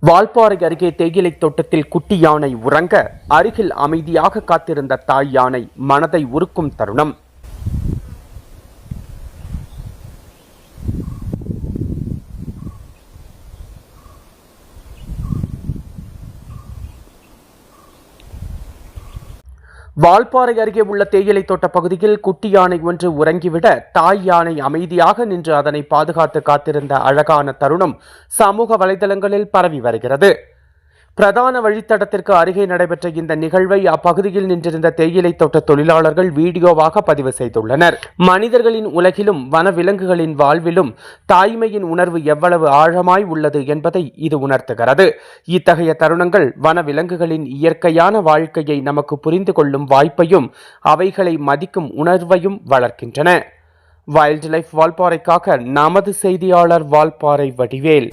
வால்பாறை அருகே தேயிலை தோட்டத்தில் குட்டி யானை உறங்க அருகில் அமைதியாக காத்திருந்த தாய் யானை மனதை உருக்கும் தருணம். வால்பாறை அருகே உள்ள தேயிலை தோட்ட பகுதியில் குட்டி யானை ஒன்று உறங்கிவிட தாய் யானை அமைதியாக நின்று அதனை பாதுகாத்து காத்திருந்த அழகான தருணம் சமூக வலைதளங்களில் பரவி வருகிறது. பிரதான வழித்தடத்திற்கு அருகே நடைபெற்ற இந்த நிகழ்வை அப்பகுதியில் நின்றிருந்த தேயிலை தோட்ட தொழிலாளர்கள் வீடியோவாக பதிவு செய்துள்ளனர். மனிதர்களின் உலகிலும் வனவிலங்குகளின் வாழ்விலும் தாய்மையின் உணர்வு எவ்வளவு ஆழமாய் உள்ளது என்பதை இது உணர்த்துகிறது. இத்தகைய தருணங்கள் வனவிலங்குகளின் இயற்கையான வாழ்க்கையை நமக்கு புரிந்து கொள்ளும் வாய்ப்பையும் அவைகளை மதிக்கும் உணர்வையும் வளர்க்கின்றன. வைல்ட் லைஃப் வால்பாறைக்காக நமது செய்தியாளர் வால்பாறை வடிவேல்.